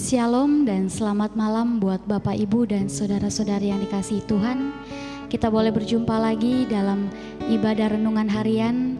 Shalom dan selamat malam buat Bapak Ibu dan saudara-saudari yang dikasihi Tuhan. Kita boleh berjumpa lagi dalam ibadah renungan harian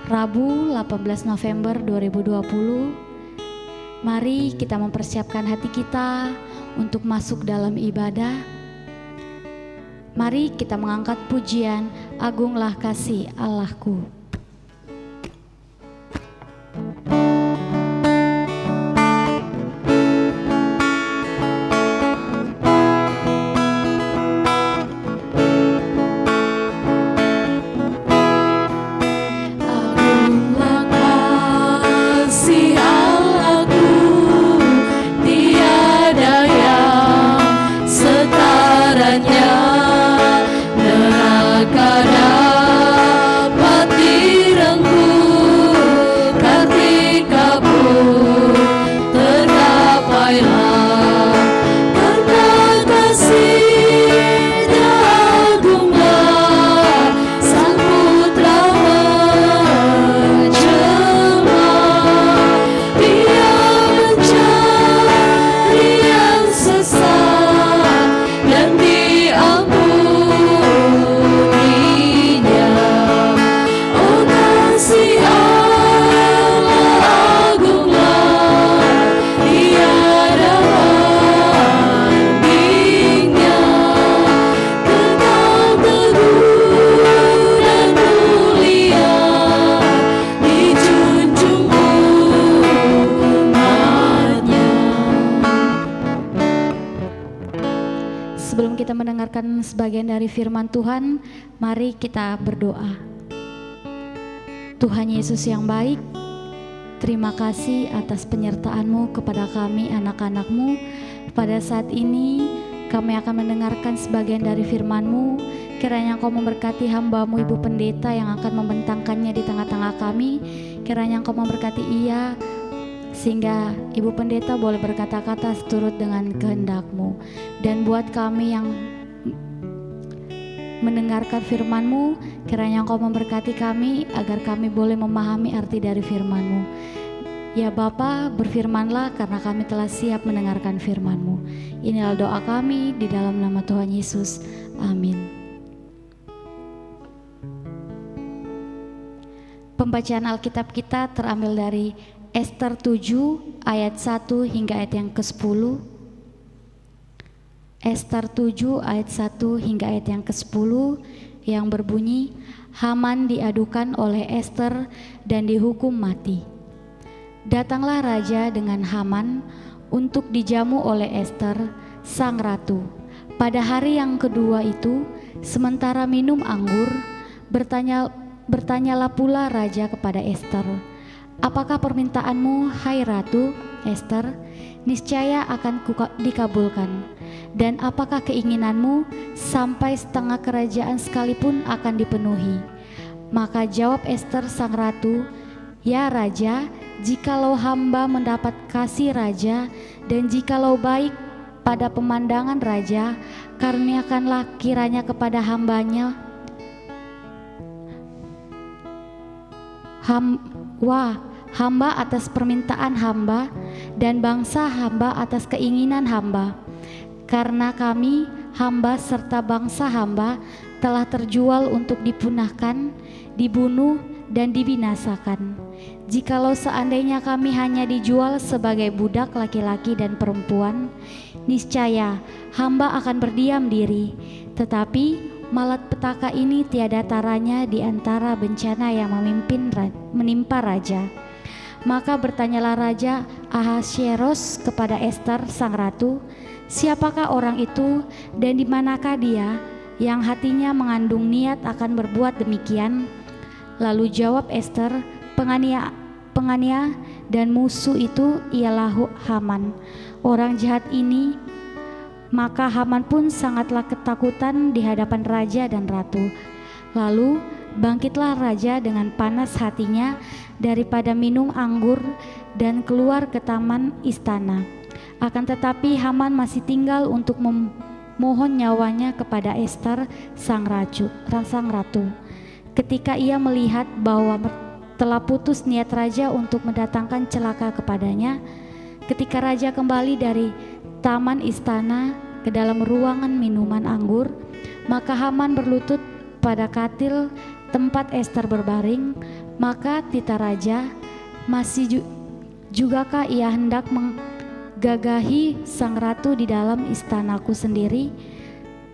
Rabu 18 November 2020. Mari kita mempersiapkan hati kita untuk masuk dalam ibadah. Mari kita mengangkat pujian, Agunglah Kasih Allahku. Sebelum kita mendengarkan sebagian dari firman Tuhan, mari kita berdoa. Tuhan Yesus yang baik, terima kasih atas penyertaan-Mu kepada kami anak-anak-Mu. Pada saat ini kami akan mendengarkan sebagian dari firman-Mu. Kiranya Engkau memberkati hamba-Mu Ibu Pendeta yang akan membentangkannya di tengah-tengah kami. Kiranya Engkau memberkati ia, sehingga Ibu Pendeta boleh berkata-kata seturut dengan kehendak-Mu. Dan buat kami yang mendengarkan firman-Mu, kiranya Engkau memberkati kami agar kami boleh memahami arti dari firman-Mu. Ya Bapa, berfirmanlah karena kami telah siap mendengarkan firman-Mu. Inilah doa kami di dalam nama Tuhan Yesus. Amin. Pembacaan Alkitab kita terambil dari Ester 7 ayat 1 hingga ayat yang ke-10. Ester 7 ayat 1 hingga ayat yang ke-10 yang berbunyi, Haman diadukan oleh Ester dan dihukum mati. Datanglah raja dengan Haman untuk dijamu oleh Ester, sang ratu. Pada hari yang kedua itu, sementara minum anggur, bertanyalah pula raja kepada Ester, apakah permintaanmu, hai Ratu Ester? Niscaya akan dikabulkan. Dan apakah keinginanmu? Sampai setengah kerajaan sekalipun akan dipenuhi. Maka jawab Ester sang ratu, ya raja, jikalau hamba mendapat kasih raja, dan jikalau baik pada pemandangan raja, karuniakanlah kiranya kepada hambanya hamba atas permintaan hamba, dan bangsa hamba atas keinginan hamba. Karena kami, hamba serta bangsa hamba, telah terjual untuk dipunahkan, dibunuh, dan dibinasakan. Jikalau seandainya kami hanya dijual sebagai budak laki-laki dan perempuan, niscaya hamba akan berdiam diri. Tetapi malapetaka ini tiada taranya di antara bencana yang menimpa raja. Maka bertanyalah Raja Ahasveros kepada Ester sang ratu, siapakah orang itu dan di manakah dia yang hatinya mengandung niat akan berbuat demikian? Lalu jawab Ester, penganiaya dan musuh itu ialah Haman, orang jahat ini. Maka Haman pun sangatlah ketakutan di hadapan raja dan ratu. Lalu bangkitlah raja dengan panas hatinya daripada minum anggur dan keluar ke taman istana. Akan tetapi Haman masih tinggal untuk memohon nyawanya kepada Ester sang ratu. Ketika ia melihat bahwa telah putus niat raja untuk mendatangkan celaka kepadanya, ketika raja kembali dari taman istana ke dalam ruangan minuman anggur, maka Haman berlutut pada katil tempat Ester berbaring. Maka tita raja, masih jugakah ia hendak menggagahi sang ratu di dalam istanaku sendiri?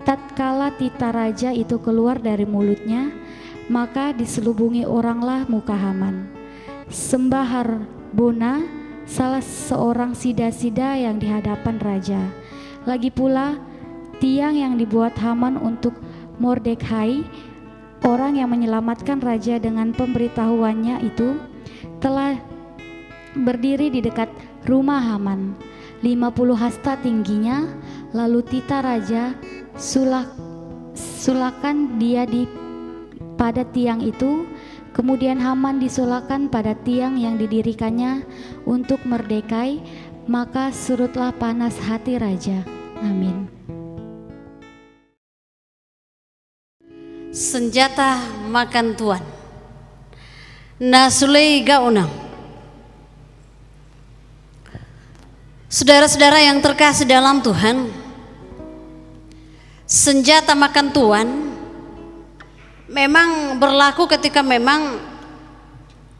Tatkala tita raja itu keluar dari mulutnya, maka diselubungi oranglah muka Haman. Sembah Harbona, salah seorang sida-sida yang di hadapan raja. Lagi pula tiang yang dibuat Haman untuk Mordekai, orang yang menyelamatkan raja dengan pemberitahuannya itu, telah berdiri di dekat rumah Haman, 50 hasta tingginya. Lalu tita raja sulakan dia pada tiang itu. Kemudian Haman disulakan pada tiang yang didirikannya untuk Mordekai. Maka surutlah panas hati raja. Amin. Senjata makan Tuhan. Nasulei gaunam. Saudara-saudara yang terkasih dalam Tuhan, senjata makan Tuhan memang berlaku ketika memang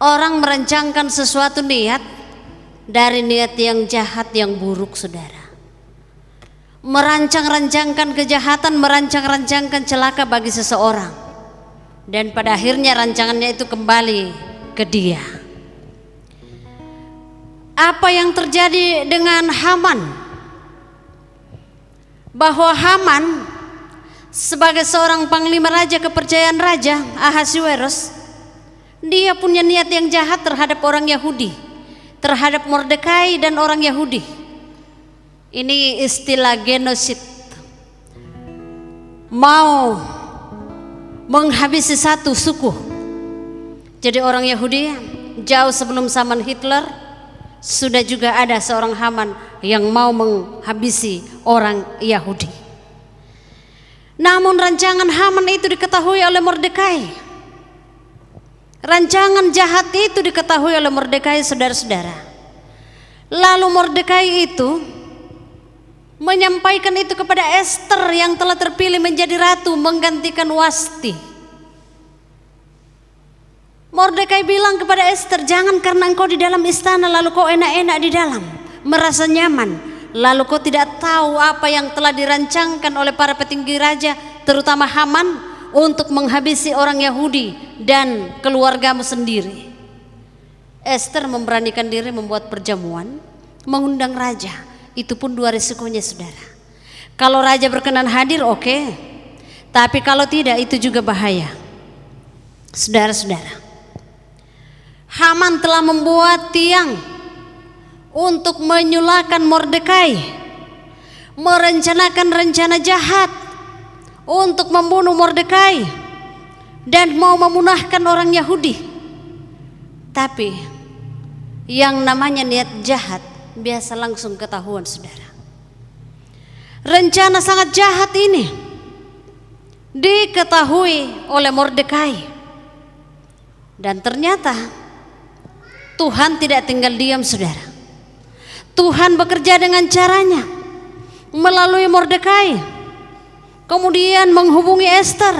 orang merancangkan sesuatu niat dari niat yang jahat, yang buruk, saudara. Merancang-rancangkan kejahatan, merancang-rancangkan celaka bagi seseorang, dan pada akhirnya rancangannya itu kembali ke dia. Apa yang terjadi dengan Haman? Bahwa Haman sebagai seorang panglima raja kepercayaan Raja Ahasuerus, dia punya niat yang jahat terhadap orang Yahudi, terhadap Mordekai dan orang Yahudi. Ini istilah genosid, mau menghabisi satu suku. Jadi orang Yahudi jauh sebelum zaman Hitler sudah juga ada seorang Haman yang mau menghabisi orang Yahudi. Namun rancangan Haman itu diketahui oleh Mordekai. Rancangan jahat itu diketahui oleh Mordekai, saudara-saudara. Lalu Mordekai itu menyampaikan itu kepada Ester yang telah terpilih menjadi ratu menggantikan Wasti. Mordekai bilang kepada Ester, jangan karena engkau di dalam istana lalu kau enak-enak di dalam, merasa nyaman, lalu kau tidak tahu apa yang telah dirancangkan oleh para petinggi raja, terutama Haman, untuk menghabisi orang Yahudi dan keluargamu sendiri. Ester memberanikan diri membuat perjamuan, mengundang raja. Itu pun dua risikonya, saudara. Kalau raja berkenan hadir, oke. Tapi kalau tidak, itu juga bahaya. Saudara-saudara, Haman telah membuat tiang untuk menyulakan Mordekai, merencanakan rencana jahat untuk membunuh Mordekai dan mau memunahkan orang Yahudi. Tapi yang namanya niat jahat biasa langsung ketahuan, saudara. Rencana sangat jahat ini diketahui oleh Mordekai, dan ternyata Tuhan tidak tinggal diam, saudara. Tuhan bekerja dengan caranya melalui Mordekai, kemudian menghubungi Ester.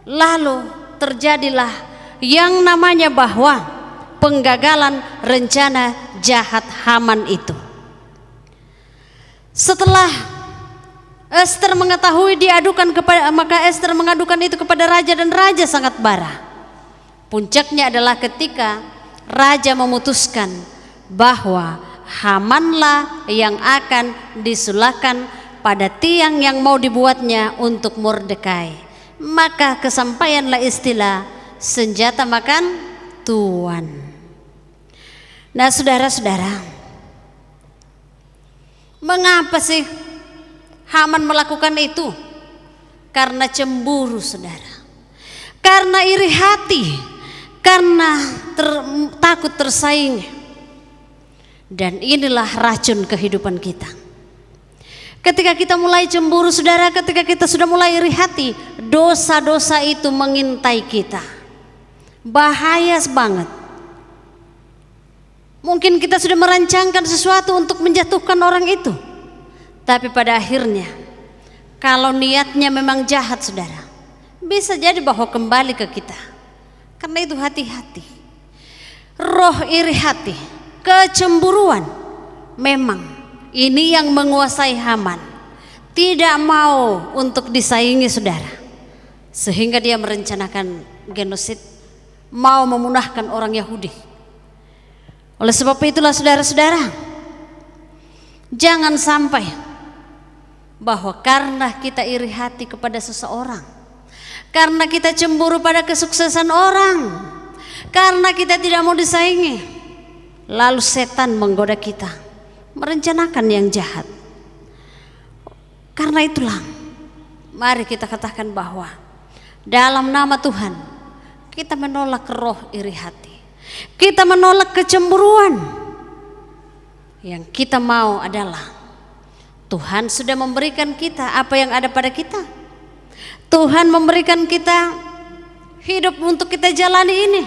Lalu terjadilah yang namanya bahwa penggagalan rencana jahat Haman itu. Setelah Ester mengetahui maka Ester mengadukan itu kepada raja dan raja sangat marah. Puncaknya adalah ketika raja memutuskan bahwa Hamanlah yang akan disulahkan pada tiang yang mau dibuatnya untuk Mordekai. Maka kesampaianlah istilah senjata makan Tuhan. Nah, saudara-saudara, mengapa sih Haman melakukan itu? Karena cemburu, saudara. Karena iri hati, karena takut tersaing. Dan inilah racun kehidupan kita. Ketika kita mulai cemburu, saudara, ketika kita sudah mulai iri hati, dosa-dosa itu mengintai kita. Bahaya banget. Mungkin kita sudah merancangkan sesuatu untuk menjatuhkan orang itu, tapi pada akhirnya kalau niatnya memang jahat, saudara, bisa jadi bahwa kembali ke kita. Karena itu hati-hati. Roh iri hati, kecemburuan, memang ini yang menguasai Haman. Tidak mau untuk disaingi, saudara, sehingga dia merencanakan genosid, mau memunahkan orang Yahudi. Oleh sebab itulah saudara-saudara, jangan sampai bahwa karena kita iri hati kepada seseorang, karena kita cemburu pada kesuksesan orang, karena kita tidak mau disaingi, lalu setan menggoda kita merencanakan yang jahat. Karena itulah mari kita katakan bahwa dalam nama Tuhan kita menolak roh iri hati, kita menolak kecemburuan. Yang kita mau adalah Tuhan sudah memberikan kita apa yang ada pada kita. Tuhan memberikan kita hidup untuk kita jalani ini.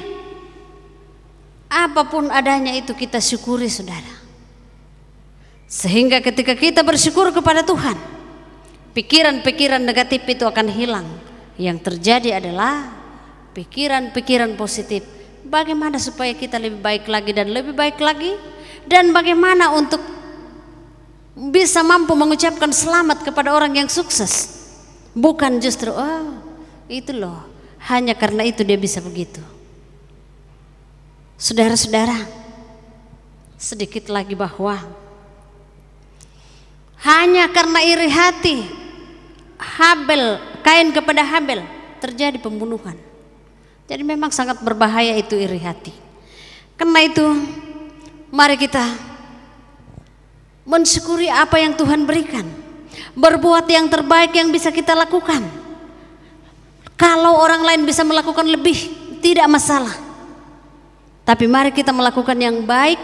Apapun adanya itu kita syukuri, saudara. Sehingga ketika kita bersyukur kepada Tuhan, pikiran-pikiran negatif itu akan hilang. Yang terjadi adalah pikiran-pikiran positif. Bagaimana supaya kita lebih baik lagi dan lebih baik lagi, dan bagaimana untuk bisa mampu mengucapkan selamat kepada orang yang sukses. Bukan justru itu loh, hanya karena itu dia bisa begitu. Saudara-saudara, sedikit lagi bahwa hanya karena iri hati Kain kepada Habel terjadi pembunuhan. Jadi memang sangat berbahaya itu iri hati. Karena itu mari kita mensyukuri apa yang Tuhan berikan, berbuat yang terbaik yang bisa kita lakukan. Kalau orang lain bisa melakukan lebih, tidak masalah. Tapi mari kita melakukan yang baik,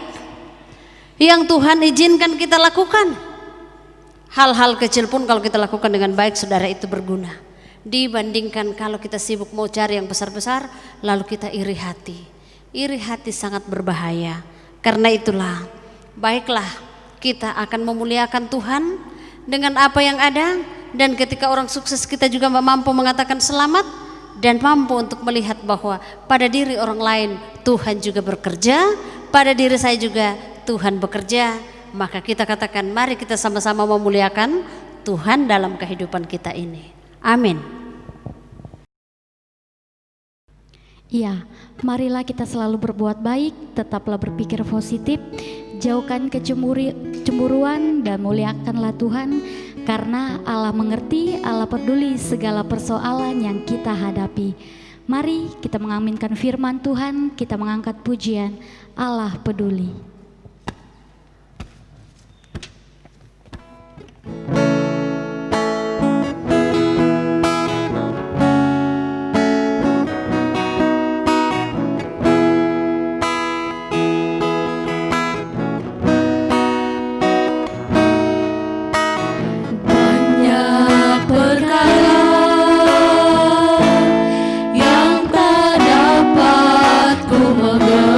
yang Tuhan izinkan kita lakukan. Hal-hal kecil pun kalau kita lakukan dengan baik, saudara, itu berguna dibandingkan kalau kita sibuk mau cari yang besar-besar lalu kita iri hati. Iri hati sangat berbahaya. Karena itulah baiklah kita akan memuliakan Tuhan dengan apa yang ada, dan ketika orang sukses kita juga mampu mengatakan selamat, dan mampu untuk melihat bahwa pada diri orang lain Tuhan juga bekerja, pada diri saya juga Tuhan bekerja. Maka kita katakan mari kita sama-sama memuliakan Tuhan dalam kehidupan kita ini. Amin. Iya, marilah kita selalu berbuat baik, tetaplah berpikir positif, jauhkan kecemburuan dan muliakanlah Tuhan, karena Allah mengerti, Allah peduli segala persoalan yang kita hadapi. Mari kita mengaminkan firman Tuhan, kita mengangkat pujian, Allah peduli. Yang tak dapat ku mengerti,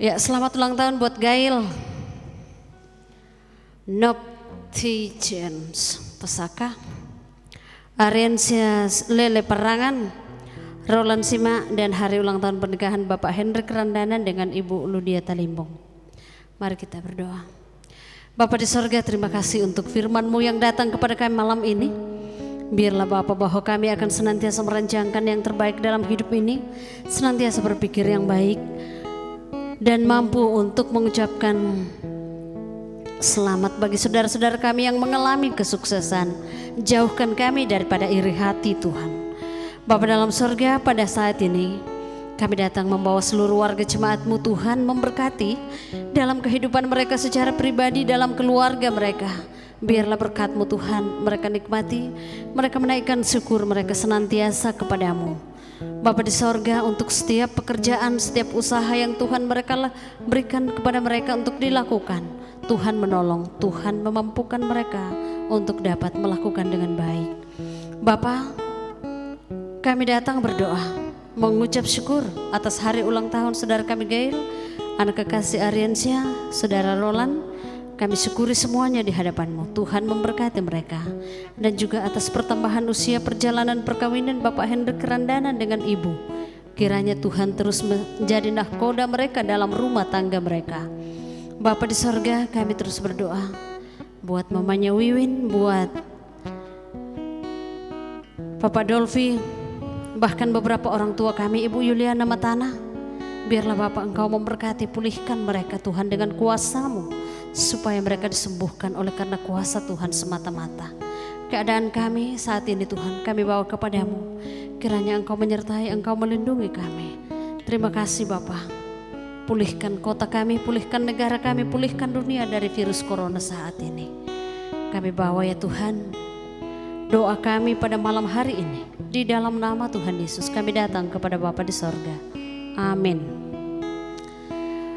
Ya, selamat ulang tahun buat Gail Nopti James Pesaka, Ariansias Lele Perangan, Roland Sima, dan hari ulang tahun pernikahan Bapak Hendrik Randanan dengan Ibu Ludia Talimbong. Mari kita berdoa. Bapa di sorga, terima kasih untuk firman-Mu yang datang kepada kami malam ini. Biarlah Bapa bahwa kami akan senantiasa merancangkan yang terbaik dalam hidup ini, senantiasa berpikir yang baik, dan mampu untuk mengucapkan selamat bagi saudara-saudara kami yang mengalami kesuksesan. Jauhkan kami daripada iri hati Tuhan. Bapa dalam sorga, pada saat ini kami datang membawa seluruh warga jemaat-Mu Tuhan, memberkati dalam kehidupan mereka secara pribadi, dalam keluarga mereka. Biarlah berkat-Mu Tuhan mereka nikmati, mereka menaikkan syukur mereka senantiasa kepada-Mu. Bapa di sorga, untuk setiap pekerjaan, setiap usaha yang Tuhan mereka berikan kepada mereka untuk dilakukan, Tuhan menolong, Tuhan memampukan mereka untuk dapat melakukan dengan baik. Bapa, kami datang berdoa, mengucap syukur atas hari ulang tahun saudara kami Gail, anak kekasih Ariansia, saudara Roland. Kami syukuri semuanya di hadapan-Mu. Tuhan memberkati mereka. Dan juga atas pertambahan usia perjalanan perkawinan Bapak Hendrik Randanan dengan Ibu. Kiranya Tuhan terus menjadi nahkoda mereka dalam rumah tangga mereka. Bapa di sorga, kami terus berdoa buat mamanya Wiwin, buat Papa Dolfi, bahkan beberapa orang tua kami, Ibu Yuliana Matana. Biarlah Bapak Engkau memberkati, pulihkan mereka Tuhan dengan kuasa-Mu, supaya mereka disembuhkan oleh karena kuasa Tuhan semata-mata. Keadaan kami saat ini Tuhan, kami bawa kepada-Mu. Kiranya Engkau menyertai, Engkau melindungi kami. Terima kasih Bapa. Pulihkan kota kami, pulihkan negara kami, pulihkan dunia dari virus corona saat ini. Kami bawa ya Tuhan doa kami pada malam hari ini. Di dalam nama Tuhan Yesus kami datang kepada Bapa di sorga. Amin.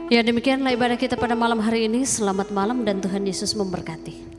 Ya, demikianlah ibadah kita pada malam hari ini. Selamat malam dan Tuhan Yesus memberkati.